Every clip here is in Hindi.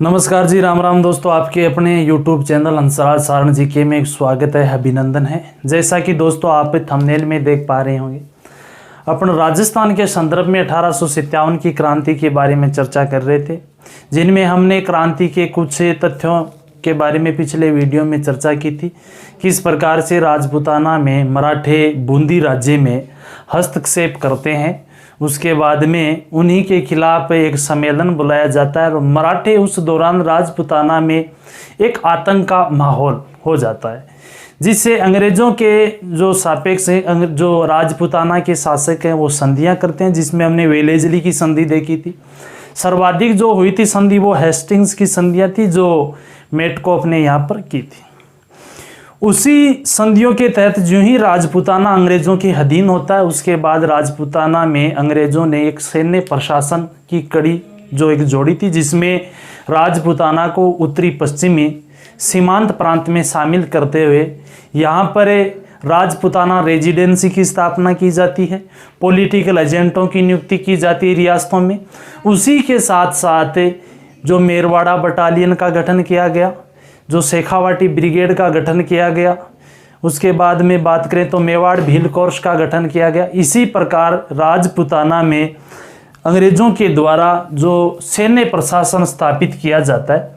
नमस्कार जी, राम राम दोस्तों। आपके अपने YouTube चैनल अंसराज सारण जी के में स्वागत है, अभिनंदन है। जैसा कि दोस्तों आप थंबनेल में देख पा रहे होंगे, अपन राजस्थान के संदर्भ में 1857 की क्रांति के बारे में चर्चा कर रहे थे, जिनमें हमने क्रांति के कुछ तथ्यों के बारे में पिछले वीडियो में चर्चा की थी। किस प्रकार से राजपूताना में मराठे बूंदी राज्य में हस्तक्षेप करते हैं, उसके बाद में उन्हीं के खिलाफ एक सम्मेलन बुलाया जाता है और मराठे उस दौरान राजपूताना में एक आतंक का माहौल हो जाता है, जिससे अंग्रेज़ों के जो सापेक्ष है, जो राजपूताना के शासक हैं वो संधियां करते हैं, जिसमें हमने वेलेजली की संधि देखी थी। सर्वाधिक जो हुई थी संधि वो हेस्टिंग्स की संधियां थी, जो मेटकोफ ने यहाँ पर की थी। उसी संधियों के तहत जो ही राजपूताना अंग्रेज़ों के अधीन होता है, उसके बाद राजपूताना में अंग्रेज़ों ने एक सैन्य प्रशासन की कड़ी जो एक जोड़ी थी, जिसमें राजपूताना को उत्तरी पश्चिमी सीमांत प्रांत में शामिल करते हुए यहाँ पर राजपूताना रेजिडेंसी की स्थापना की जाती है। पॉलिटिकल एजेंटों की नियुक्ति की जाती है रियासतों में। उसी के साथ साथ जो मेरवाड़ा बटालियन का गठन किया गया, जो शेखावाटी ब्रिगेड का गठन किया गया, उसके बाद में बात करें तो मेवाड़ भील कोर्स का गठन किया गया। इसी प्रकार राजपूताना में अंग्रेज़ों के द्वारा जो सैन्य प्रशासन स्थापित किया जाता है,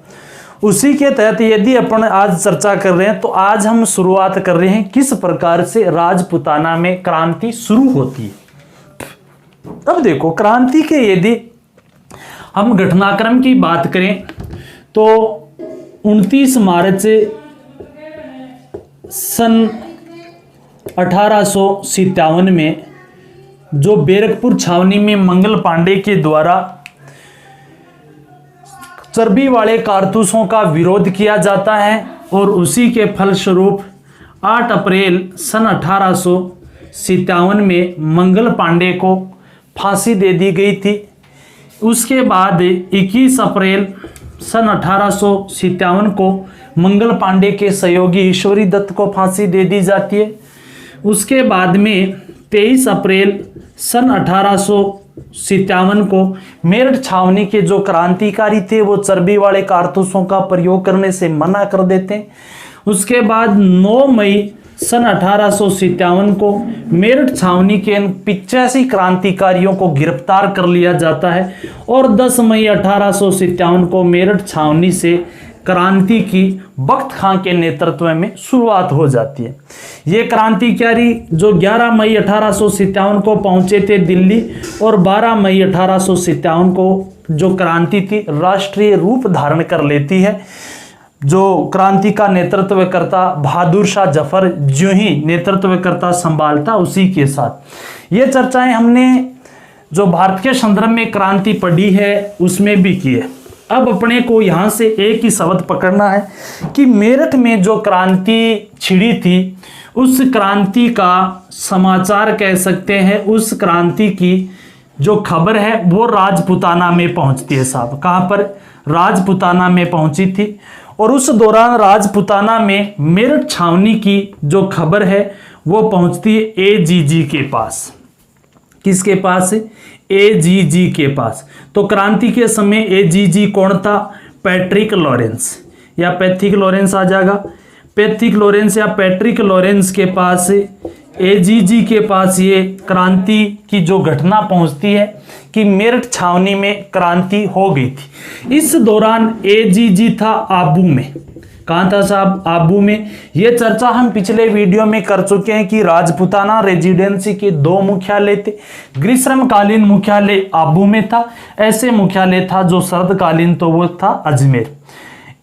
उसी के तहत यदि अपन आज चर्चा कर रहे हैं, तो आज हम शुरुआत कर रहे हैं किस प्रकार से राजपूताना में क्रांति शुरू होती है। अब देखो, क्रांति के यदि हम घटनाक्रम की बात करें तो 29 मार्च सन 1857 में जो बैरकपुर छावनी में मंगल पांडे के द्वारा चर्बी वाले कारतूसों का विरोध किया जाता है और उसी के फलस्वरूप 8 अप्रैल सन 1857 में मंगल पांडे को फांसी दे दी गई थी। उसके बाद 21 अप्रैल सन 1857 को मंगल पांडे के सहयोगी ईश्वरी दत्त को फांसी दे दी जाती है। उसके बाद में 23 अप्रैल सन 1857 को मेरठ छावनी के जो क्रांतिकारी थे वो चर्बी वाले कारतूसों का प्रयोग करने से मना कर देते हैं। उसके बाद 9 मई सन 1857 को मेरठ छावनी के 85 क्रांतिकारियों को गिरफ्तार कर लिया जाता है और 10 मई 1857 को मेरठ छावनी से क्रांति की बख्त खां के नेतृत्व में शुरुआत हो जाती है। ये क्रांतिकारी जो 11 मई 1857 को पहुंचे थे दिल्ली और 12 मई 1857 को जो क्रांति थी राष्ट्रीय रूप धारण कर लेती है। जो क्रांति का नेतृत्व करता बहादुर शाह जफर जो ही नेतृत्व करता संभालता, उसी के साथ ये चर्चाएं हमने जो भारत के संदर्भ में क्रांति पढ़ी है उसमें भी की है। अब अपने को यहाँ से एक ही शब्द पकड़ना है कि मेरठ में जो क्रांति छिड़ी थी, उस क्रांति का समाचार कह सकते हैं, उस क्रांति की जो खबर है वो राजपूताना में पहुँचती है। साहब कहाँ पर? राजपूताना में पहुँची थी और उस दौरान राजपूताना में मेरठ छावनी की जो खबर है वो पहुंचती है एजीजी के पास। किसके पास? एजीजी के पास। तो क्रांति के समय एजीजी कौन था? पैट्रिक लॉरेंस या पैथिक लॉरेंस आ जाएगा। पैथिक लॉरेंस या पैट्रिक लॉरेंस के पास, एजीजी के पास ये क्रांति की जो घटना पहुंचती है कि मेरठ छावनी में क्रांति हो गई थी। इस दौरान एजीजी था आबू में। कहाँ था साहब? आबू में। ये चर्चा हम पिछले वीडियो में कर चुके हैं कि राजपूताना रेजिडेंसी के 2 मुख्यालय थे। ग्रीष्मकालीन मुख्यालय आबू में था, ऐसे मुख्यालय था जो शरदकालीन तो वो था अजमेर।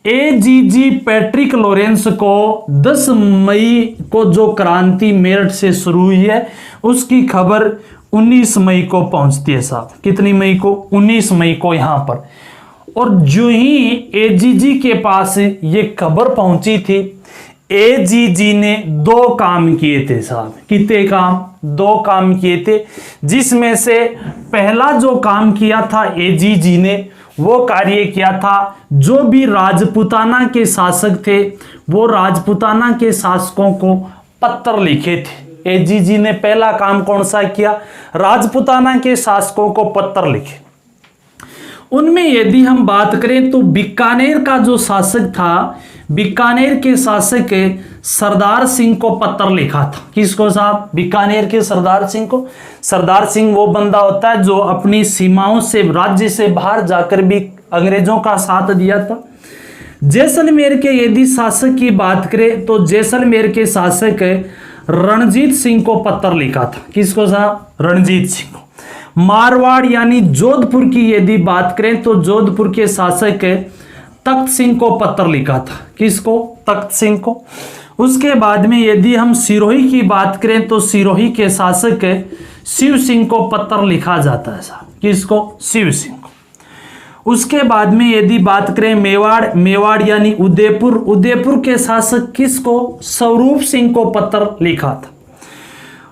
एजीजी पैट्रिक लॉरेंस को 10 मई को जो क्रांति मेरठ से शुरू हुई है उसकी खबर 19 मई को पहुंचती है। साहब कितनी मई को? 19 मई को यहाँ पर। और जो ही एजीजी के पास ये खबर पहुंची थी, एजीजी ने 2 काम किए थे। साहब कितने काम? 2 काम किए थे, जिसमें से पहला जो काम किया था एजीजी ने, वो कार्य किया था, जो भी राजपूताना के शासक थे वो राजपूताना के शासकों को पत्र लिखे थे। एजीजी ने पहला काम कौन सा किया? राजपूताना के शासकों को पत्र लिखे उनमें यदि हम बात करें तो बीकानेर का जो शासक था, बीकानेर के शासक सरदार सिंह को पत्र लिखा था। किसको साहब? बीकानेर के सरदार सिंह को। सरदार सिंह वो बंदा होता है जो अपनी सीमाओं से, राज्य से बाहर जाकर भी अंग्रेजों का साथ दिया था। जैसलमेर के यदि शासक की बात करें तो जैसलमेर के शासक रणजीत सिंह को पत्र लिखा था। किसको साहब? रणजीत सिंह को। मारवाड़ यानी जोधपुर की यदि बात करें तो जोधपुर के शासक तख्त सिंह को पत्र लिखा था। किसको? तख्त सिंह को। उसके बाद में यदि हम सिरोही की बात करें तो सिरोही के शासक शिव सिंह को पत्र लिखा जाता है साहब। किसको? शिव सिंह को। उसके बाद में यदि बात करें मेवाड़, मेवाड़ यानी उदयपुर, उदयपुर के शासक किसको? स्वरूप सिंह को पत्र लिखा था।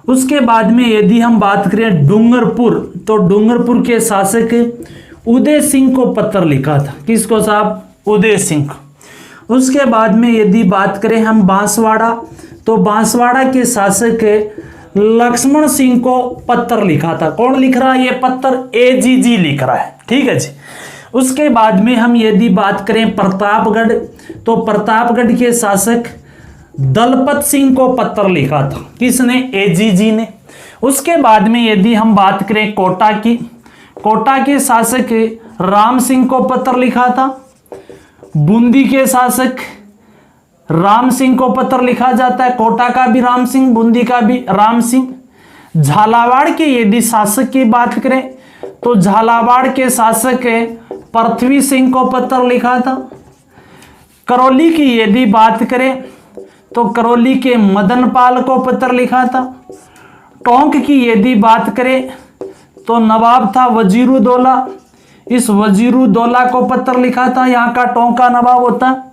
उसके बाद में यदि हम बात करें डूंगरपुर, तो डूंगरपुर के शासक उदय सिंह को पत्र लिखा था। किसको साहब? उदय सिंह को। उसके बाद में यदि बात करें हम बांसवाड़ा, तो बांसवाड़ा के शासक लक्ष्मण सिंह को पत्र लिखा था। कौन लिख रहा है ये पत्र? एजीजी लिख रहा है। ठीक है जी। उसके बाद में हम यदि बात करें प्रतापगढ़, तो प्रतापगढ़ के शासक दलपत सिंह को पत्र लिखा था। किसने? एजीजी ने। उसके बाद में यदि हम बात करें कोटा की, कोटा के शासक राम सिंह को पत्र लिखा था। बूंदी के शासक राम सिंह को पत्र लिखा जाता है। कोटा का भी राम सिंह, बूंदी का भी राम सिंह। झालावाड़ के यदि शासक की बात करें तो झालावाड़ के शासक पृथ्वी सिंह को पत्र लिखा था। करौली की यदि बात करें तो करौली के मदन पाल को पत्र लिखा था। टोंक की यदि बात करें तो नवाब था वजीरुद्दौला, इस वजीरुद्दौला को पत्र लिखा था। यहाँ का टोंक का नवाब होता है।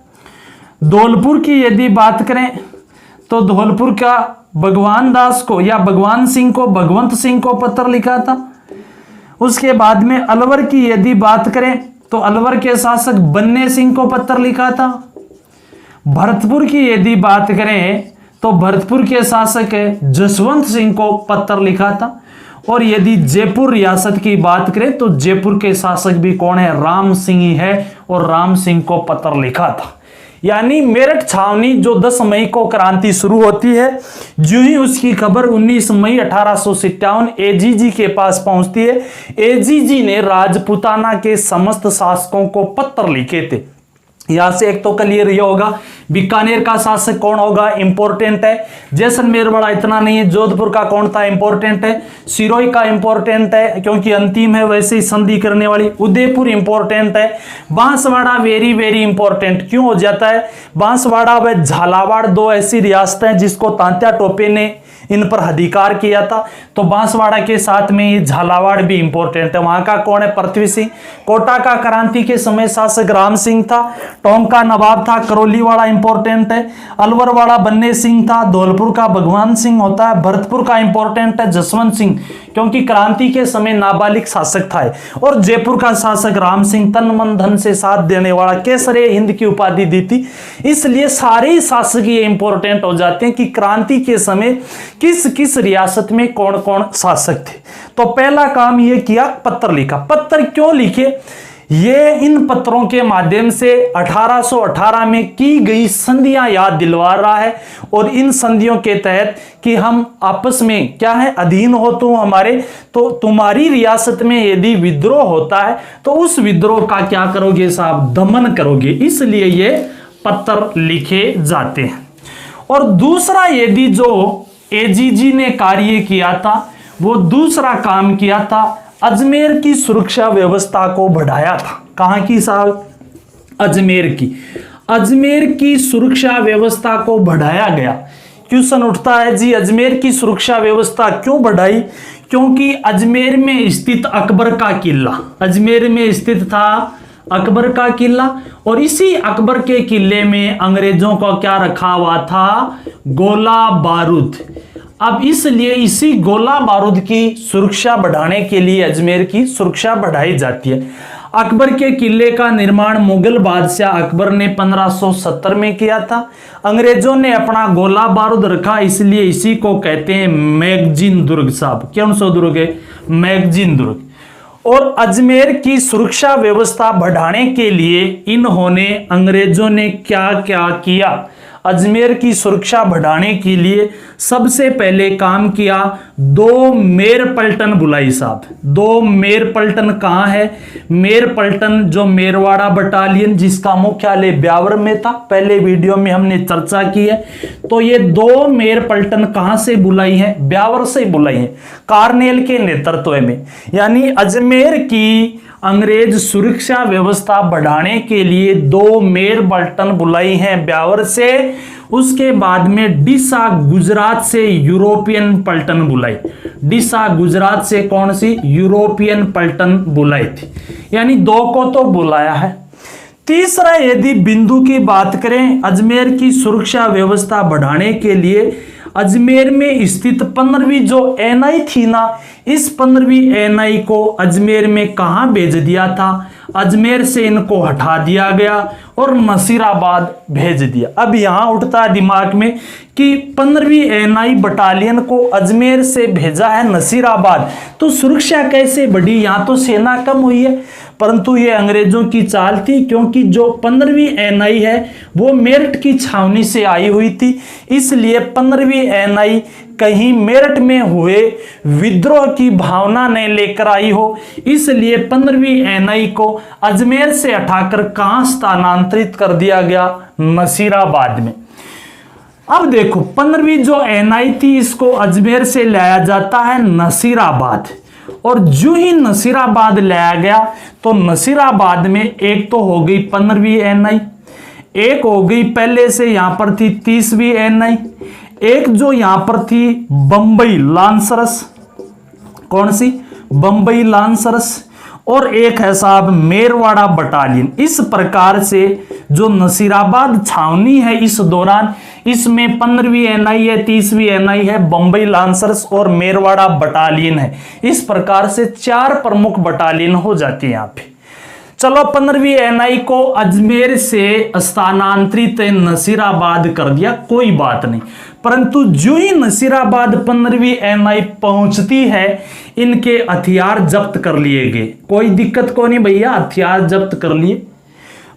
धौलपुर की यदि बात करें तो धौलपुर का भगवान दास को या भगवान सिंह को, भगवंत सिंह को पत्र लिखा था। उसके बाद में अलवर की यदि बात करें तो अलवर के शासक बन्ने सिंह को पत्र लिखा था। भरतपुर की यदि बात करें तो भरतपुर के शासक जसवंत सिंह को पत्र लिखा था। और यदि जयपुर रियासत की बात करें तो जयपुर के शासक भी कौन है? राम सिंह ही है, और राम सिंह को पत्र लिखा था। यानी मेरठ छावनी जो 10 मई को क्रांति शुरू होती है, जो ही उसकी खबर 19 मई 1857 एजीजी के पास पहुंचती है। एजीजी ने राजपूताना के समस्त शासकों को पत्र लिखे थे। यहां से एक तो क्लियर ये होगा बीकानेर का शासक कौन होगा? इंपॉर्टेंट है। जैसलमेर वाला इतना नहीं है। जोधपुर का कौन था? इंपॉर्टेंट है। सिरोही का इंपॉर्टेंट है क्योंकि अंतिम है, वैसे ही संधि करने वाली। उदयपुर इंपॉर्टेंट है। बांसवाड़ा वेरी वेरी इंपॉर्टेंट क्यों हो जाता है? बांसवाड़ा व झालावाड़ 2 ऐसी रियासतें हैं जिसको तांत्या टोपे ने इन पर अधिकार किया था। तो बांसवाड़ा के साथ में ये झालावाड़ भी इंपॉर्टेंट है। वहां का कौन है? पृथ्वी सिंह। कोटा का क्रांति के समय शासक राम सिंह था। टोंक का नवाब था। करौली वाला इंपॉर्टेंट है। अलवर वाला बन्ने सिंह था। धौलपुर का भगवान सिंह होता है। भरतपुर का इंपॉर्टेंट है जसवंत सिंह, क्योंकि क्रांति के समय नाबालिग शासक था। और जयपुर का शासक राम सिंह तन मन धन से साथ देने वाला, केसरे हिंद की उपाधि दी थी। इसलिए सारे शासक ये इंपॉर्टेंट हो जाते हैं कि क्रांति के समय किस किस रियासत में कौन कौन शासक थे। तो पहला काम ये किया, पत्र लिखा। पत्र क्यों लिखे? ये इन पत्रों के माध्यम से 1818 में की गई संधियां याद दिलवा रहा है। और इन संधियों के तहत कि हम आपस में क्या है, अधीन हो तुम हमारे, तो तुम्हारी रियासत में यदि विद्रोह होता है तो उस विद्रोह का क्या करोगे साहब? दमन करोगे। इसलिए ये पत्र लिखे जाते हैं। और दूसरा यदि जो एजीजी ने कार्य किया था, वो दूसरा काम किया था, अजमेर की सुरक्षा व्यवस्था को बढ़ाया था। कहां की साहब? अजमेर की। अजमेर की सुरक्षा व्यवस्था को बढ़ाया गया। क्वेश्चन उठता है जी, अजमेर की सुरक्षा व्यवस्था क्यों बढ़ाई? क्योंकि अजमेर में स्थित अकबर का किला, अजमेर में स्थित था अकबर का किला, और इसी अकबर के किले में अंग्रेजों को क्या रखा हुआ था? गोला बारूद। अब इसलिए इसी गोला बारूद की सुरक्षा बढ़ाने के लिए अजमेर की सुरक्षा बढ़ाई जाती है। अकबर के किले का निर्माण मुगल बादशाह अकबर ने 1570 में किया था। अंग्रेजों ने अपना गोला बारूद रखा, इसलिए इसी को कहते हैं मैगजीन दुर्ग साहब। कौन सा दुर्ग है? मैगजीन दुर्ग। और अजमेर की सुरक्षा व्यवस्था बढ़ाने के लिए इन्होंने, अंग्रेजों ने क्या क्या किया। अजमेर की सुरक्षा बढ़ाने के लिए सबसे पहले काम किया, 2 मेर पलटन बुलाई साहब। 2 मेर पलटन कहाँ है? मेर पलटन जो मेरवाड़ा बटालियन जिसका मुख्यालय ब्यावर में था, पहले वीडियो में हमने चर्चा की है। तो ये 2 मेर पलटन कहाँ से बुलाई है? ब्यावर से बुलाई है, कार्नेल के नेतृत्व में। यानी अजमेर की अंग्रेज सुरक्षा व्यवस्था बढ़ाने के लिए 2 मेर पलटन बुलाई हैं ब्यावर से। उसके बाद में डिसा गुजरात से यूरोपियन पलटन बुलाई। डिसा गुजरात से कौन सी? यूरोपियन पलटन बुलाई थी। यानी 2 को तो बुलाया है। तीसरा यदि बिंदु की बात करें, अजमेर की सुरक्षा व्यवस्था बढ़ाने के लिए अजमेर में स्थित 15वीं जो एनआई थी ना, इस 15वीं एनआई को अजमेर में कहां भेज दिया था? अजमेर से इनको हटा दिया गया और नसीराबाद भेज दिया। अब यहां उठता है दिमाग में कि 15वीं एनआई बटालियन को अजमेर से भेजा है नसीराबाद, तो सुरक्षा कैसे बढ़ी? यहां तो सेना कम हुई है। परंतु ये अंग्रेजों की चाल थी, क्योंकि जो 15वीं एनआई है वो मेरठ की छावनी से आई हुई थी, इसलिए 15वीं एनआई कहीं मेरठ में हुए विद्रोह की भावना ने लेकर आई हो, इसलिए 15वीं एनआई को अजमेर से हटाकर कहां स्थानांतरित कर दिया गया? नसीराबाद में। अब देखो 15वीं जो एनआई थी इसको अजमेर से लाया जाता है नसीराबाद, और जो ही नसीराबाद लाया गया तो नसीराबाद में एक तो हो गई 15वीं एनआई, एक हो गई पहले से यहां पर थी 30वीं एनआई, एक जो यहां पर थी बंबई लांसरस, कौन सी? बंबई लांसरस, और एक है साहब मेरवाड़ा बटालियन। इस प्रकार से जो नसीराबाद छावनी है इस दौरान, इसमें 15वीं एनआई है, 30वीं एनआई है, बंबई लांसर्स और मेरवाड़ा बटालियन है। इस प्रकार से 4 प्रमुख बटालियन हो जाती है यहां पे। चलो 15वीं एनआई को अजमेर से स्थानांतरित नसीराबाद कर दिया, कोई बात नहीं। परंतु जो ही नसीराबाद 15वीं एनआई पहुंचती है, इनके हथियार जब्त कर लिए गए। कोई दिक्कत को नहीं भैया, हथियार जब्त कर लिए।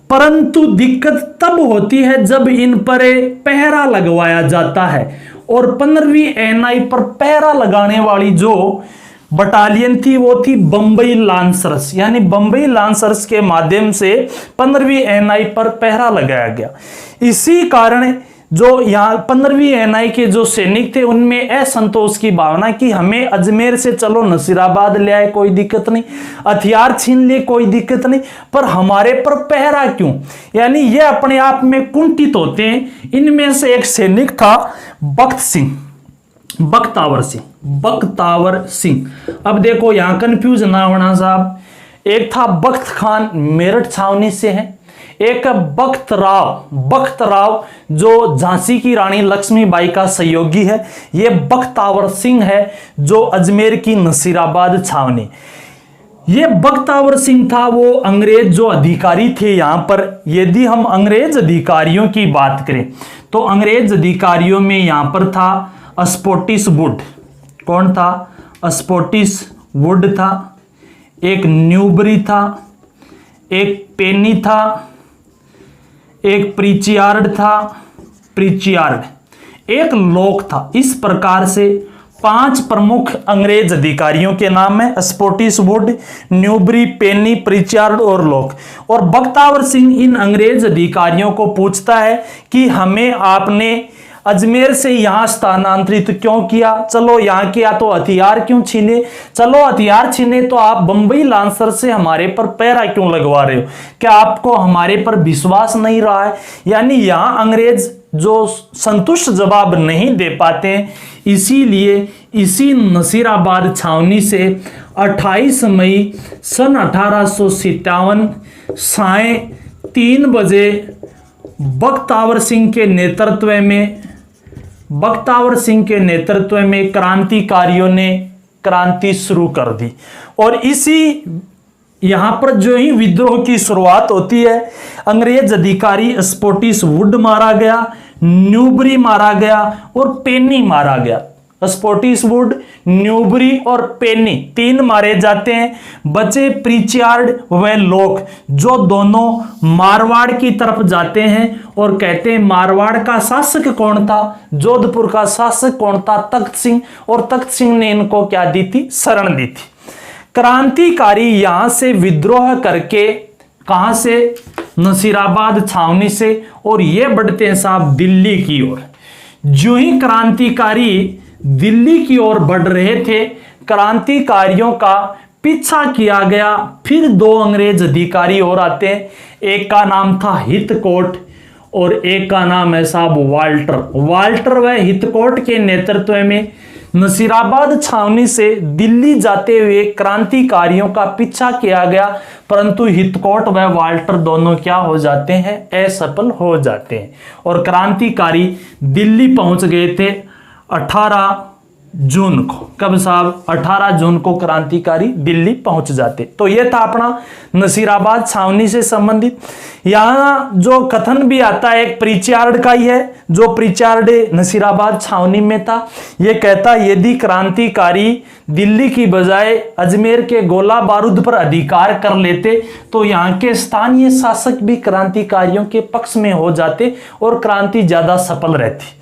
परंतु दिक्कत तब होती है जब इन पर पहरा लगवाया जाता है, और 15वीं एनआई पर पहरा लगाने वाली जो बटालियन थी वो थी बंबई लांसर्स। यानी बंबई लांसर्स के माध्यम से 15वीं एनआई पर पहरा लगाया गया। इसी कारण जो यहाँ 15वीं एनआई के जो सैनिक थे उनमें असंतोष की भावना कि हमें अजमेर से चलो नसीराबाद ले आए, कोई दिक्कत नहीं, हथियार छीन लिए, कोई दिक्कत नहीं, पर हमारे पर पहरा क्यों? यानी ये अपने आप में कुंठित होते हैं। इनमें से एक सैनिक था बख्तावर सिंह। अब देखो यहां कंफ्यूज ना होना साहब, एक था बख्त खान मेरठ छावनी से है, एक बख्त राव जो झांसी की रानी लक्ष्मीबाई का सहयोगी है, ये बख्तावर सिंह है जो अजमेर की नसीराबाद छावनी। ये बख्तावर सिंह था वो अंग्रेज जो अधिकारी थे यहां पर। यदि हम अंग्रेज अधिकारियों की बात करें तो अंग्रेज अधिकारियों में यहां पर था स्कॉटिश वुड। कौन था? स्कॉटिश वुड था, एक न्यूबरी था, एक पेनी था, एक प्रीचियार्ड, एक लोक था। इस प्रकार से 5 प्रमुख अंग्रेज अधिकारियों के नाम है, स्कॉटिश वुड, न्यूबरी, पेनी, प्रीचियार्ड और लोक। और बख्तावर सिंह इन अंग्रेज अधिकारियों को पूछता है कि हमें आपने अजमेर से यहां स्थानांतरित क्यों किया? चलो यहां किया तो हथियार क्यों छीने? चलो हथियार छीने तो आप बंबई लांसर से हमारे पर पहरा क्यों लगवा रहे हो? क्या आपको हमारे पर विश्वास नहीं रहा है? यानी यहां अंग्रेज जो संतुष्ट जवाब नहीं दे पाते हैं, इसीलिए इसी नसीराबाद छावनी से 28 मई सन 1857 साय 3 बजे बख्तावर सिंह के नेतृत्व में क्रांतिकारियों ने क्रांति शुरू कर दी। और इसी यहां पर जो ही विद्रोह की शुरुआत होती है, अंग्रेज अधिकारी स्कॉटिश वुड मारा गया, न्यूबरी मारा गया और पेनी मारा गया। स्पोर्टिसवुड, न्यूबरी और पेनी 3 मारे जाते हैं। बचे प्रिचार्ड व लोक, जो दोनों मारवाड़ की तरफ जाते हैं और कहते हैं मारवाड़ का शासक कौन था, जोधपुर का शासक कौन था, तख्त सिंह, और तख्त सिंह ने इनको क्या दी थी, शरण दी थी। क्रांतिकारी यहां से विद्रोह करके, कहां से, नसीराबाद छावनी से, और ये बढ़ते हैं साहब दिल्ली की ओर। जो ही क्रांतिकारी दिल्ली की ओर बढ़ रहे थे, क्रांतिकारियों का पीछा किया गया। फिर 2 अंग्रेज अधिकारी और आते हैं, एक का नाम था हितकोट और एक का नाम है साहब वाल्टर। वाल्टर व हितकोट के नेतृत्व में नसीराबाद छावनी से दिल्ली जाते हुए क्रांतिकारियों का पीछा किया गया, परंतु हितकोट व वाल्टर दोनों क्या हो जाते हैं, असफल हो जाते हैं और क्रांतिकारी दिल्ली पहुंच गए थे 18 जून को। कब साहब, 18 जून को क्रांतिकारी दिल्ली पहुंच जाते। तो यह था अपना नसीराबाद छावनी से संबंधित। यहां जो कथन भी आता है एक प्रिचार्ड का ही है, जो प्रिचार्ड नसीराबाद छावनी में था। यह कहता यदि क्रांतिकारी दिल्ली की बजाय अजमेर के गोला बारूद पर अधिकार कर लेते तो यहाँ के स्थानीय शासक भी क्रांतिकारियों के पक्ष में हो जाते और क्रांति ज्यादा सफल रहती।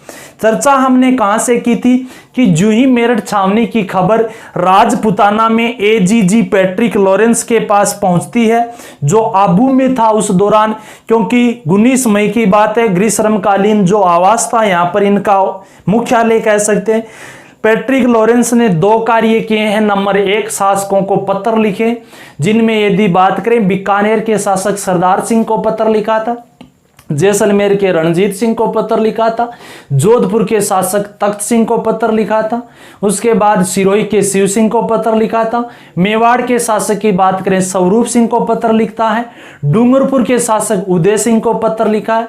चर्चा हमने कहां से की थी कि जो ही मेरठ छावनी की खबर राजपुताना में एजीजी पैट्रिक लॉरेंस के पास पहुंचती है, जो आबू में था उस दौरान, क्योंकि 19 मई की बात है, ग्रीष्मकालीन जो आवास था यहां पर इनका मुख्यालय कह सकते हैं। पैट्रिक लॉरेंस ने 2 कार्य किए हैं। नंबर 1, शासकों को पत्र लिखे, जिनमें यदि बात करें बीकानेर के शासक सरदार सिंह को पत्र लिखा था, जैसलमेर के रणजीत सिंह को पत्र लिखा था, जोधपुर के शासक तख्त सिंह को पत्र लिखा था, उसके बाद सिरोही के शिव सिंह को पत्र लिखा था, मेवाड़ के शासक की बात करें स्वरूप सिंह को पत्र लिखता है, डूंगरपुर के शासक उदय सिंह को पत्र लिखा है,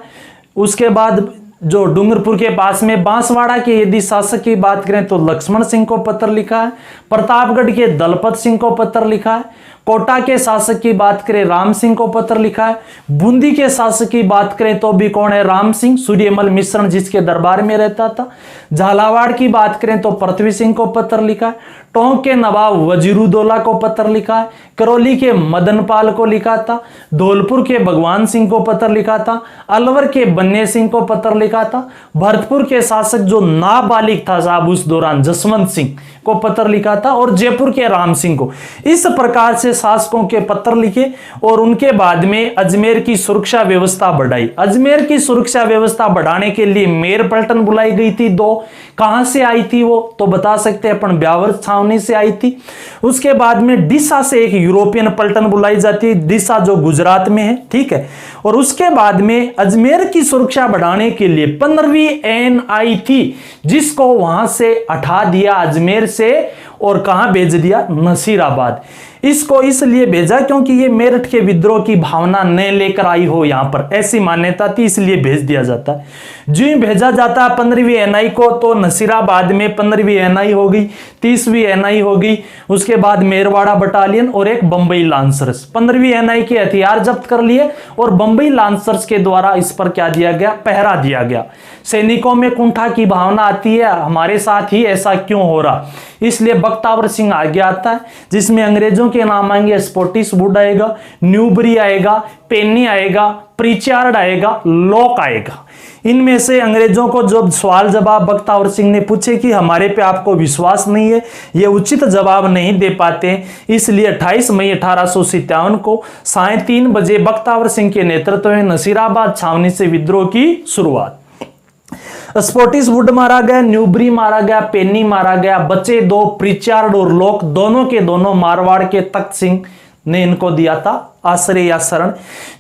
उसके बाद जो डूंगरपुर के पास में बांसवाड़ा के यदि शासक की बात करें तो लक्ष्मण सिंह को पत्र लिखा है, प्रतापगढ़ के दलपत सिंह को पत्र लिखा है, कोटा के शासक की बात करें राम सिंह को पत्र लिखा है, बूंदी के शासक की बात करें तो भी कौन है, राम सिंह, सूर्यमल मिश्रण जिसके दरबार में रहता था, झालावाड़ की बात करें तो पृथ्वी सिंह को पत्र लिखा है, टोंक के नवाब वजीरुद्दौला को पत्र लिखा है, करौली के मदनपाल को लिखा था, धौलपुर के भगवान सिंह को पत्र लिखा था, अलवर के बन्ने सिंह को पत्र लिखा था, भरतपुर के शासक जो नाबालिग था साहब उस दौरान जसवंत सिंह को पत्र लिखा था, और जयपुर के राम सिंह को। इस प्रकार से शासकों के पत्र लिखे और उनके बाद में अजमेर की सुरक्षा व्यवस्था बढ़ाई। अजमेर की सुरक्षा व्यवस्था बढ़ाने के लिए मेयर पलटन बुलाई गई थी 2। कहां से आई थी वो तो बता सकते हैं अपन, ब्यावर छावनी से आई थी। उसके बाद में डिसा से एक यूरोपियन पलटन बुलाई जाती है, डिसा जो गुजरात में है, ठीक है। और उसके बाद में अजमेर की सुरक्षा बढ़ाने के लिए 15वीं एन आई थी, जिसको वहां से हटा दिया अजमेर से और कहां भेज दिया, नसीराबाद। इसको इसलिए भेजा क्योंकि ये मेरठ के विद्रोह की भावना न लेकर आई हो, यहां पर ऐसी मान्यता थी, इसलिए भेज दिया जाता है। जो ही भेजा जाता है 15वीं एनआई को, तो नसीराबाद में 15वीं एनआई हो गई, 30वीं एनआई हो गई, उसके बाद मेरवाड़ा बटालियन और एक बंबई लांसर्स। 15वीं एनआई के हथियार जब्त कर लिए और बंबई लांसर्स के द्वारा इस पर क्या दिया गया, पहरा दिया गया। सैनिकों में कुंठा की भावना आती है, हमारे साथ ही ऐसा क्यों हो रहा, इसलिए बख्तावर सिंह आगे आता है, जिसमें अंग्रेजों के नाम आएंगे, स्पोर्टिसवुड आएगा, न्यूबरी आएगा, पेनी आएगा, प्रिचार्ड आएगा, लॉक आएगा। इनमें से अंग्रेजों को जो सवाल जवाब बख्तावर सिंह ने पूछे कि हमारे पे आपको विश्वास नहीं है, ये उचित जवाब नहीं दे पाते, इसलिए 28 मई 1857 को 3:30 बजे बख्तावर सिंह के नेतृत्व में नसीराबाद छावनी से विद्रोह की शुरुआत। स्पोर्टिसवुड मारा गया, न्यूबरी मारा गया, पेनी मारा गया, बचे 2 प्रिचार्ड और लॉक, दोनों के दोनों मारवाड़ के तख्त सिंह ने इनको दिया था आश्रय या शरण।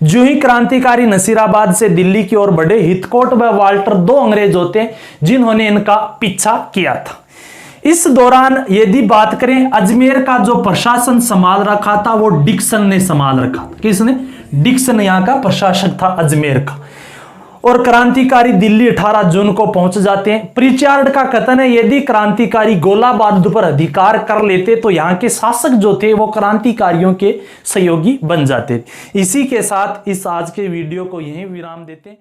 जो ही क्रांतिकारी नसीराबाद से दिल्ली की ओर बढ़े, हितकोट व वाल्टर 2 अंग्रेज होते हैं जिन्होंने इनका पीछा किया था। इस दौरान यदि बात करें, अजमेर का जो प्रशासन संभाल रखा था वो डिक्सन ने संभाल रखा। किसने? डिक्सन यहाँ का प्रशासक था अजमेर का। और क्रांतिकारी दिल्ली 18 जून को पहुंच जाते हैं। प्रिचार्ड का कथन है यदि क्रांतिकारी गोला बारूद पर अधिकार कर लेते तो यहाँ के शासक जो थे वो क्रांतिकारियों के सहयोगी बन जाते। इसी के साथ इस आज के वीडियो को यहीं विराम देते हैं।